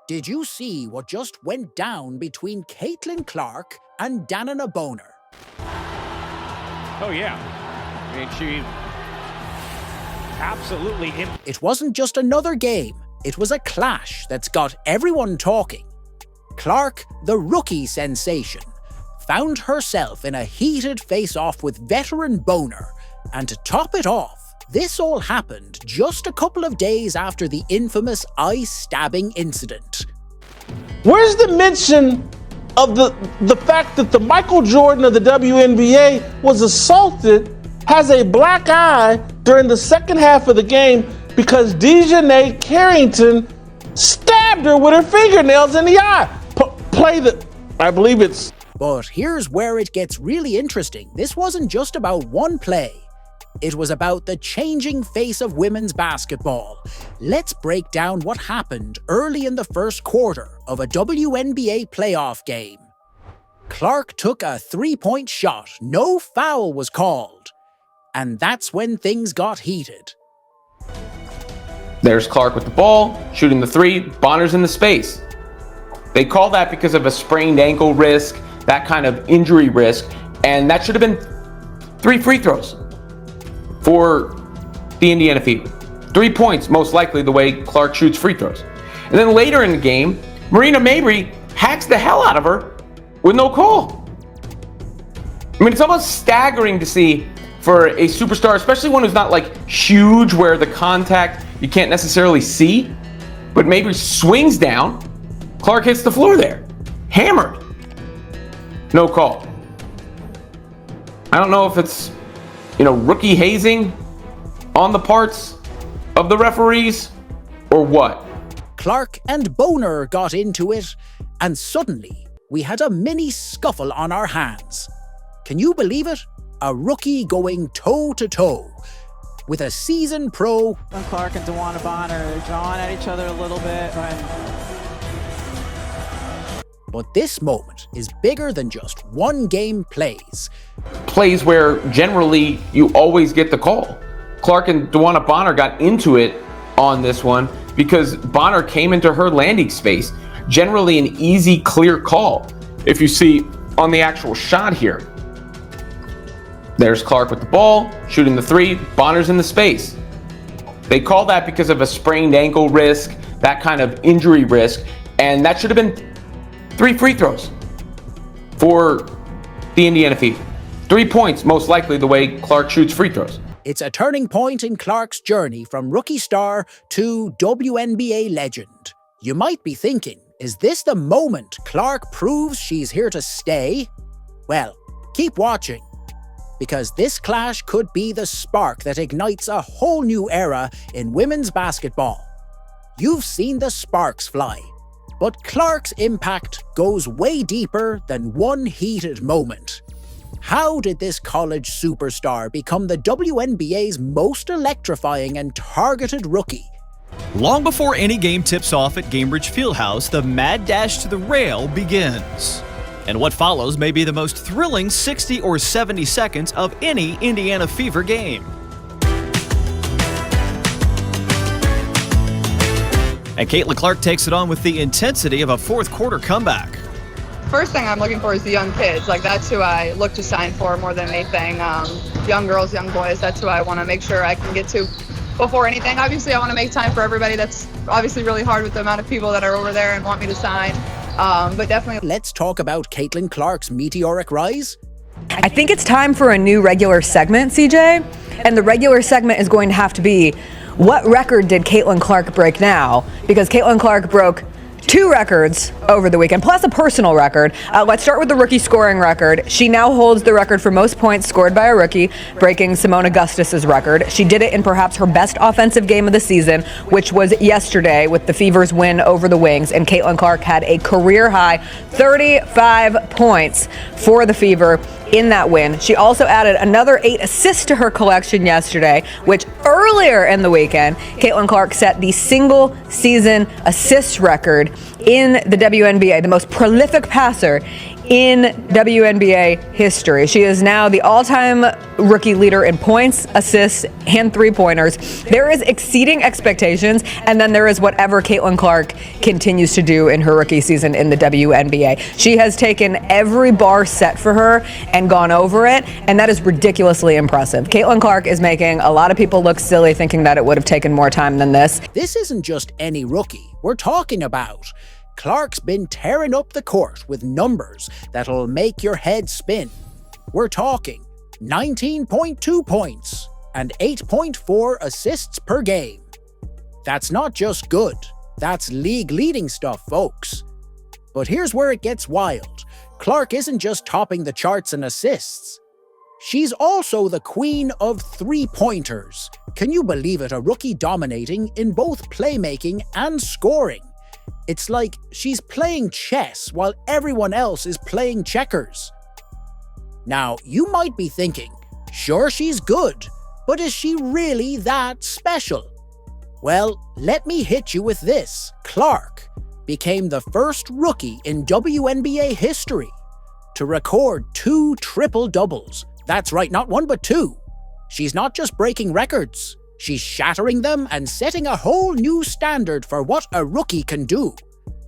Did you see what just went down between Caitlin Clark and DeWanna Bonner? Oh, yeah. I mean, she absolutely... It wasn't just another game. It was a clash that's got everyone talking. Clark, the rookie sensation, found herself in a heated face-off with veteran Bonner. And to top it off, this all happened just a couple of days after the infamous eye-stabbing incident. Where's the mention of the fact that the Michael Jordan of the WNBA was assaulted, has a black eye during the second half of the game because DeWanna Carrington stabbed her with her fingernails in the eye? I believe it's... But here's where it gets really interesting. This wasn't just about one play. It was about the changing face of women's basketball. Let's break down what happened early in the first quarter of a WNBA playoff game. Clark took a three-point shot. No foul was called. And that's when things got heated. There's Clark with the ball, shooting the three. Bonner's in the space. They call that because of a sprained ankle risk, that kind of injury risk, and that should have been 3 free throws for the Indiana Fever. 3 points, most likely, the way Clark shoots free throws. And then later in the game, Marina Mabrey hacks the hell out of her with no call. I mean, it's almost staggering to see for a superstar, especially one who's not like huge, where the contact you can't necessarily see, but Mabrey swings down, Clark hits the floor there, hammered. No call. I don't know if it's, rookie hazing on the parts of the referees or what. Clark and Bonner got into it, and suddenly we had a mini scuffle on our hands. Can you believe it? A rookie going toe-to-toe with a seasoned pro. Clark and DeWanna Bonner jawing at each other a little bit. But this moment is bigger than just one-game plays. Plays where generally you always get the call. Clark and DeWanna Bonner got into it on this one because Bonner came into her landing space. Generally an easy, clear call. If you see on the actual shot here, there's Clark with the ball, shooting the three. Bonner's in the space. They call that because of a sprained ankle risk, that kind of injury risk, and that should have been 3 free throws for the Indiana Fever. 3 points, most likely, the way Clark shoots free throws. It's a turning point in Clark's journey from rookie star to WNBA legend. You might be thinking, is this the moment Clark proves she's here to stay? Well, keep watching, because this clash could be the spark that ignites a whole new era in women's basketball. You've seen the sparks fly, but Clark's impact goes way deeper than one heated moment. How did this college superstar become the WNBA's most electrifying and targeted rookie? Long before any game tips off at Gainbridge Fieldhouse, the mad dash to the rail begins. And what follows may be the most thrilling 60 or 70 seconds of any Indiana Fever game. And Caitlin Clark takes it on with the intensity of a fourth quarter comeback. First thing I'm looking for is the young kids. That's who I look to sign for more than anything. Young girls, young boys, that's who I want to make sure I can get to before anything. Obviously, I want to make time for everybody. That's obviously really hard with the amount of people that are over there and want me to sign. But definitely. Let's talk about Caitlin Clark's meteoric rise. I think it's time for a new regular segment, CJ. And the regular segment is going to have to be, what record did Caitlin Clark break now? Because Caitlin Clark broke 2 records over the weekend, plus a personal record. Let's start with the rookie scoring record. She now holds the record for most points scored by a rookie, breaking Simone Augustus's record. She did it in perhaps her best offensive game of the season, which was yesterday with the Fever's win over the Wings, and Caitlin Clark had a career-high 35 points for the Fever in that win. She also added another 8 assists to her collection yesterday, which earlier in the weekend, Caitlin Clark set the single-season assist record in the WNBA, the most prolific passer in WNBA history. She is now the all-time rookie leader in points, assists, and three-pointers. There is exceeding expectations, and then there is whatever Caitlin Clark continues to do in her rookie season in the WNBA. She has taken every bar set for her and gone over it, and that is ridiculously impressive. Caitlin Clark is making a lot of people look silly thinking that it would have taken more time than this. This isn't just any rookie we're talking about. Clark's been tearing up the court with numbers that'll make your head spin. We're talking 19.2 points and 8.4 assists per game. That's not just good, that's league-leading stuff, folks. But here's where it gets wild. Clark isn't just topping the charts in assists. She's also the queen of three-pointers. Can you believe it? A rookie dominating in both playmaking and scoring. It's like she's playing chess while everyone else is playing checkers. Now, you might be thinking, sure, she's good, but is she really that special? Well, let me hit you with this. Clark became the first rookie in WNBA history to record 2 triple-doubles. That's right, not 1 but 2. She's not just breaking records, she's shattering them and setting a whole new standard for what a rookie can do.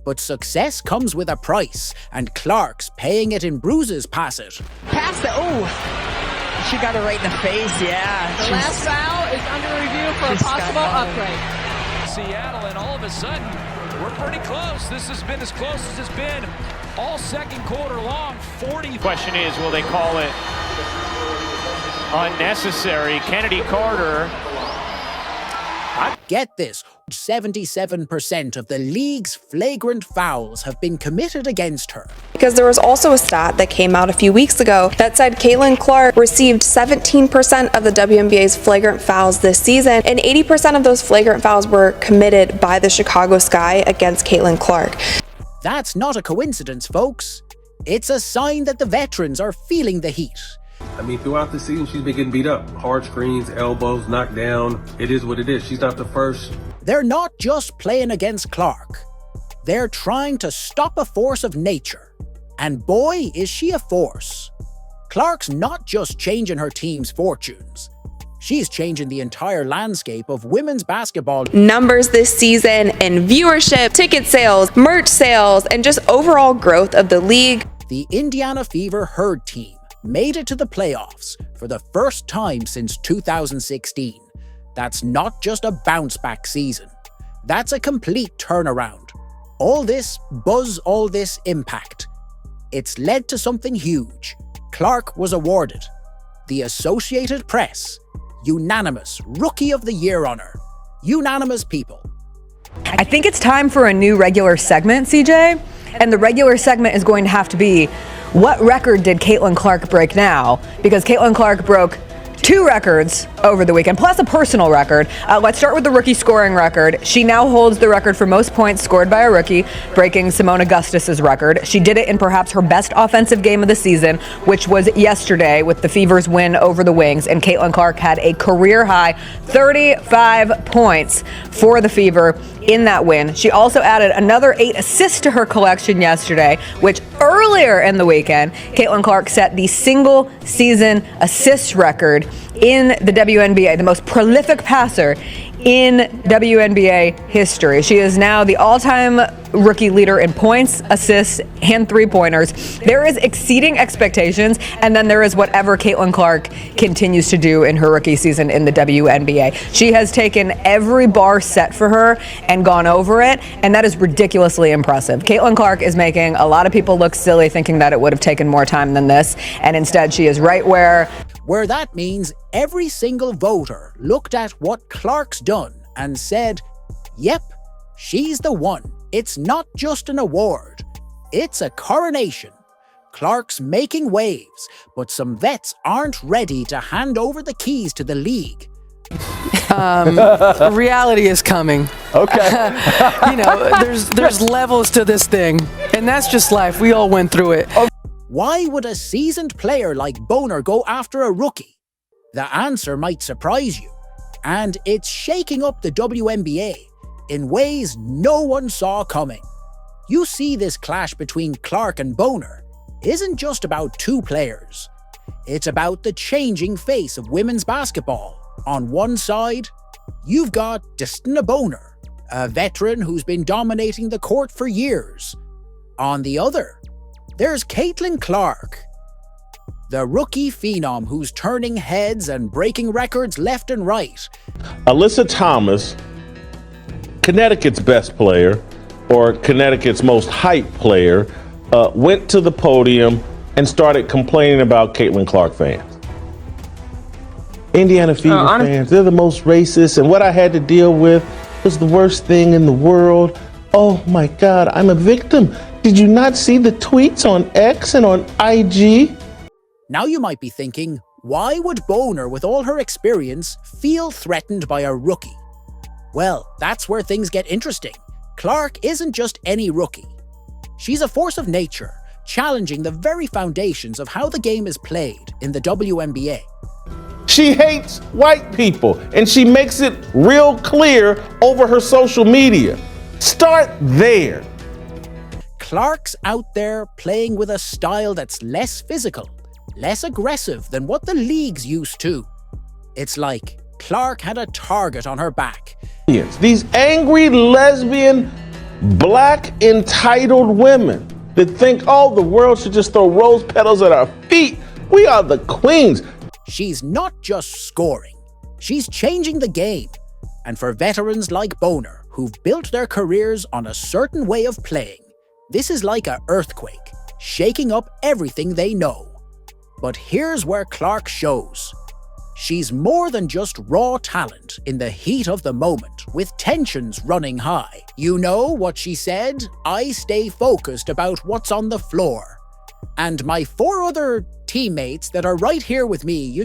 But success comes with a price, and Clark's paying it in bruises past it. Pass it. Oh, she got it right in the face. Yeah. The last foul is under review for a possible upgrade. Seattle, and all of a sudden, we're pretty close. This has been as close as it's been all second quarter long. 40. Question is, will they call it unnecessary? Kennedy Carter. Get this, 77% of the league's flagrant fouls have been committed against her. Because there was also a stat that came out a few weeks ago that said Caitlin Clark received 17% of the WNBA's flagrant fouls this season, and 80% of those flagrant fouls were committed by the Chicago Sky against Caitlin Clark. That's not a coincidence, folks. It's a sign that the veterans are feeling the heat. I mean, throughout the season, she's been getting beat up. Hard screens, elbows, knocked down. It is what it is. She's not the first. They're not just playing against Clark. They're trying to stop a force of nature. And boy, is she a force. Clark's not just changing her team's fortunes. She's changing the entire landscape of women's basketball. Numbers this season in viewership, ticket sales, merch sales, and just overall growth of the league. The Indiana Fever Herd team made it to the playoffs for the first time since 2016. That's not just a bounce-back season. That's a complete turnaround. All this buzz, all this impact. It's led to something huge. Clark was awarded the Associated Press Unanimous Rookie of the Year honor. Unanimous, people. I think it's time for a new regular segment, CJ. And the regular segment is going to have to be, what record did Caitlin Clark break now? Because Caitlin Clark broke 2 records over the weekend, plus a personal record. Let's start with the rookie scoring record. She now holds the record for most points scored by a rookie, breaking Simone Augustus's record. She did it in perhaps her best offensive game of the season, which was yesterday with the Fever's win over the Wings, and Caitlin Clark had a career-high 35 points for the Fever in that win. She also added another 8 assists to her collection yesterday, which earlier in the weekend, Caitlin Clark set the single-season assist record in the WNBA, the most prolific passer in WNBA history. She is now the all-time rookie leader in points, assists, and three-pointers. There is exceeding expectations, and then there is whatever Caitlin Clark continues to do in her rookie season in the WNBA. She has taken every bar set for her and gone over it, and that is ridiculously impressive. Caitlin Clark is making a lot of people look silly thinking that it would have taken more time than this, and instead she is right where that means every single voter looked at what Clark's done and said, yep, she's the one. It's not just an award, it's a coronation. Clark's making waves, but some vets aren't ready to hand over the keys to the league. Reality is coming. Okay. There's levels to this thing, and that's just life. We all went through it. Why would a seasoned player like Bonner go after a rookie? The answer might surprise you, and it's shaking up the WNBA in ways no one saw coming. You see this clash between Clark and Bonner, isn't just about two players. It's about the changing face of women's basketball. On one side, you've got DeWanna Bonner, a veteran who's been dominating the court for years. On the other, there's Caitlin Clark, the rookie phenom who's turning heads and breaking records left and right. Alyssa Thomas, Connecticut's best player, or Connecticut's most hyped player, went to the podium and started complaining about Caitlin Clark fans. Indiana Fever fans, they're the most racist, and what I had to deal with was the worst thing in the world. Oh my God, I'm a victim. Did you not see the tweets on X and on IG? Now you might be thinking, why would Bonner, with all her experience, feel threatened by a rookie? Well, that's where things get interesting. Clark isn't just any rookie. She's a force of nature, challenging the very foundations of how the game is played in the WNBA. She hates white people, and she makes it real clear over her social media. Start there. Clark's out there playing with a style that's less physical, less aggressive than what the league's used to. It's like Clark had a target on her back. These angry, lesbian, black, entitled women that think, oh, the world should just throw rose petals at our feet. We are the queens. She's not just scoring, she's changing the game. And for veterans like Bonner, who've built their careers on a certain way of playing, this is like an earthquake, shaking up everything they know. But here's where Clark shows. She's more than just raw talent in the heat of the moment, with tensions running high. You know what she said? I stay focused about what's on the floor. And my 4 other teammates that are right here with me,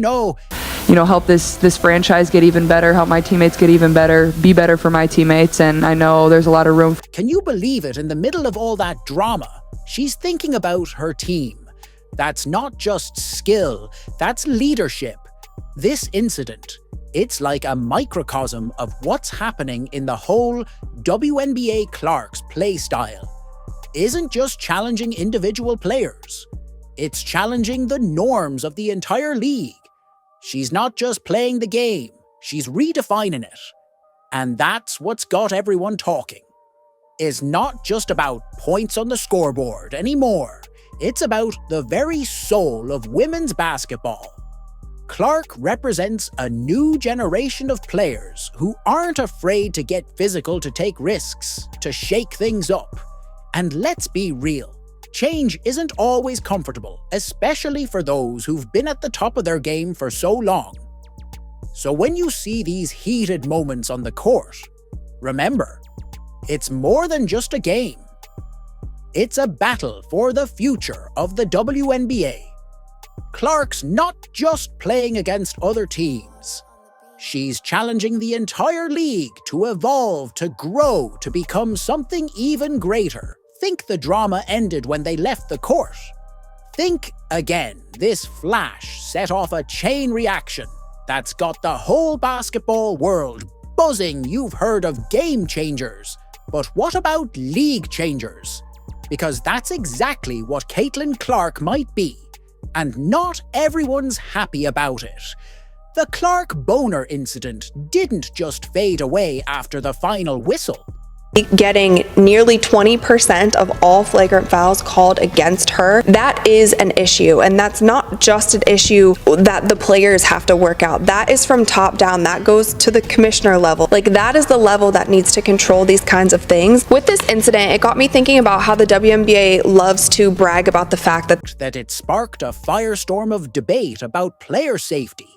help this franchise get even better, help my teammates get even better, be better for my teammates, and I know there's a lot of room. Can you believe it? In the middle of all that drama, she's thinking about her team. That's not just skill, that's leadership. This incident, it's like a microcosm of what's happening in the whole WNBA Clark's play style. Isn't just challenging individual players. It's challenging the norms of the entire league. She's not just playing the game, she's redefining it. And that's what's got everyone talking. It's not just about points on the scoreboard anymore. It's about the very soul of women's basketball. Clark represents a new generation of players who aren't afraid to get physical, to take risks, to shake things up. And let's be real, change isn't always comfortable, especially for those who've been at the top of their game for so long. So when you see these heated moments on the court, remember, it's more than just a game. It's a battle for the future of the WNBA. Clark's not just playing against other teams. She's challenging the entire league to evolve, to grow, to become something even greater. Think the drama ended when they left the court. Think again, this flash set off a chain reaction that's got the whole basketball world buzzing. You've heard of game changers, but what about league changers? Because that's exactly what Caitlin Clark might be, and not everyone's happy about it. The Clark-Bonner incident didn't just fade away after the final whistle. Getting nearly 20% of all flagrant fouls called against her, that is an issue. And that's not just an issue that the players have to work out. That is from top down. That goes to the commissioner level. Like, that is the level that needs to control these kinds of things. With this incident, it got me thinking about how the WNBA loves to brag about the fact that it sparked a firestorm of debate about player safety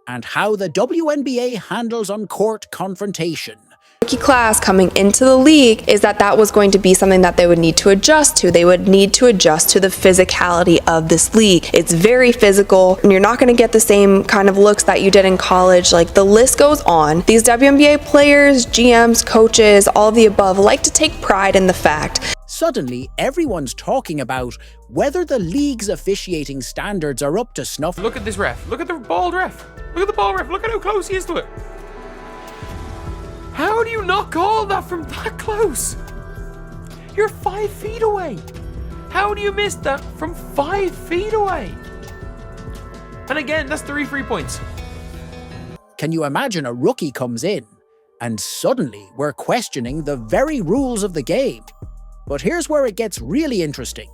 and how the WNBA handles on-court confrontation. Rookie class coming into the league is that was going to be something that they would need to adjust to. They would need to adjust to the physicality of this league. It's very physical, and you're not going to get the same kind of looks that you did in college. Like, the list goes on. These WNBA players, GMs, coaches, all of the above like to take pride in the fact. Suddenly, everyone's talking about whether the league's officiating standards are up to snuff. Look at this ref. Look at the bald ref. Look at the bald ref. Look at how close he is to it. How do you not call that from that close? You're 5 feet away. How do you miss that from 5 feet away? And again, that's 3 free points. Can you imagine a rookie comes in, and suddenly we're questioning the very rules of the game? But here's where it gets really interesting.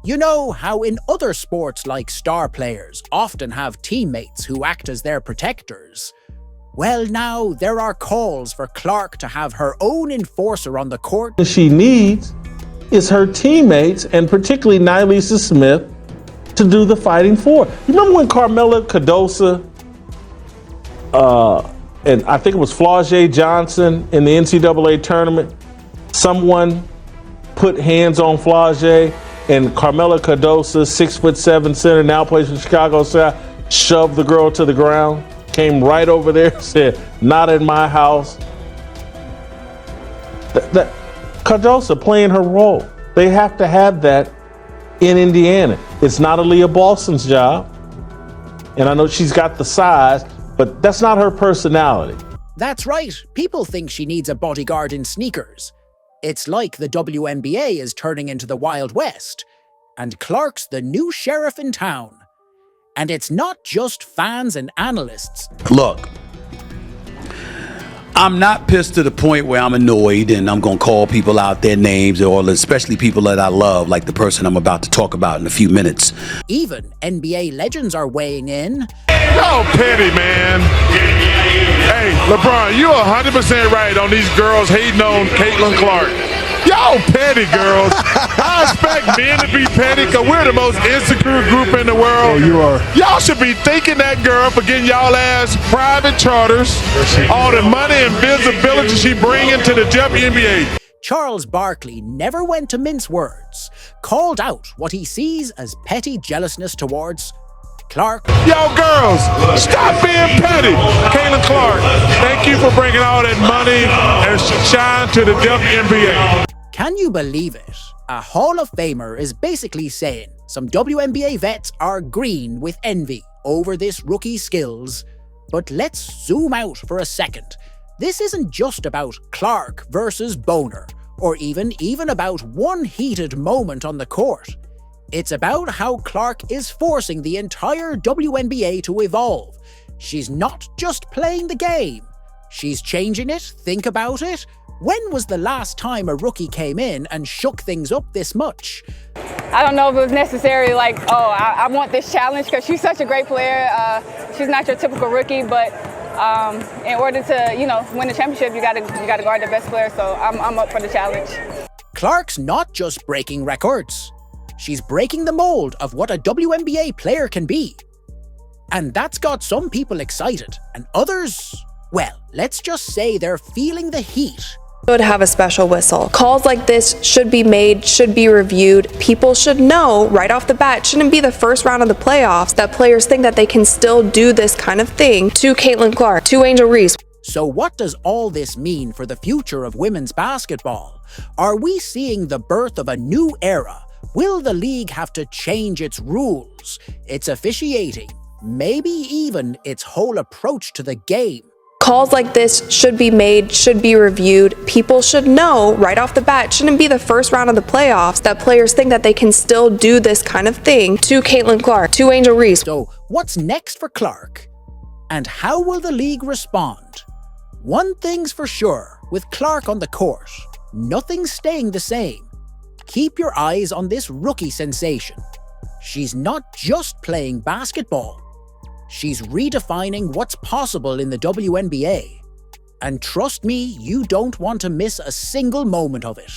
You know how in other sports like star players often have teammates who act as their protectors? Well, now there are calls for Clark to have her own enforcer on the court. What she needs is her teammates, and particularly Nylisa Smith, to do the fighting for her. You remember when Carmela Cardosa and I think it was Flau'jae Johnson in the NCAA tournament, someone put hands on Flau'jae, and Carmela Cardosa, 6'7" center, now plays for Chicago South, shoved the girl to the ground, came right over there, said, "Not in my house." That Cardosa playing her role. They have to have that in Indiana. It's not Aaliyah Balson's job, and I know she's got the size, but that's not her personality. That's right, people think she needs a bodyguard in sneakers. It's like the WNBA is turning into the Wild West, and Clark's the new sheriff in town. And it's not just fans and analysts. Look, I'm not pissed to the point where I'm annoyed and I'm going to call people out their names, or especially people that I love, like the person I'm about to talk about in a few minutes. Even NBA legends are weighing in. Y'all petty, man. Hey, LeBron, you're 100% right on these girls hating on Caitlin Clark. Y'all petty, girls. I expect men to be petty because we're the most insecure group in the world. Oh, you are. Y'all should be thanking that girl for getting y'all ass private charters, all the money and visibility she bringing to the WNBA. Charles Barkley never went to mince words, called out what he sees as petty jealousness towards Clark. Y'all girls, stop being petty. Caitlin Clark, thank you for bringing all that money and shine to the WNBA. Can you believe it? A Hall of Famer is basically saying some WNBA vets are green with envy over this rookie's skills. But let's zoom out for a second. This isn't just about Clark versus Bonner, or even about one heated moment on the court. It's about how Clark is forcing the entire WNBA to evolve. She's not just playing the game. She's changing it. Think about it. When was the last time a rookie came in and shook things up this much? I don't know if it was necessarily like, oh, I want this challenge because she's such a great player. She's not your typical rookie, but in order to, win the championship, you gotta guard the best player. So I'm up for the challenge. Clark's not just breaking records. She's breaking the mold of what a WNBA player can be. And that's got some people excited, and others, well, let's just say they're feeling the heat. Should have a special whistle. Calls like this should be made, should be reviewed. People should know right off the bat, it shouldn't be the first round of the playoffs that players think that they can still do this kind of thing to Caitlin Clark, to Angel Reese. So what does all this mean for the future of women's basketball? Are we seeing the birth of a new era? Will the league have to change its rules, its officiating, maybe even its whole approach to the game? Calls like this should be made, should be reviewed. People should know right off the bat, it shouldn't be the first round of the playoffs that players think that they can still do this kind of thing to Caitlin Clark, to Angel Reese. So what's next for Clark? And how will the league respond? One thing's for sure, with Clark on the court, nothing's staying the same. Keep your eyes on this rookie sensation. She's not just playing basketball. She's redefining what's possible in the WNBA. And trust me, you don't want to miss a single moment of it.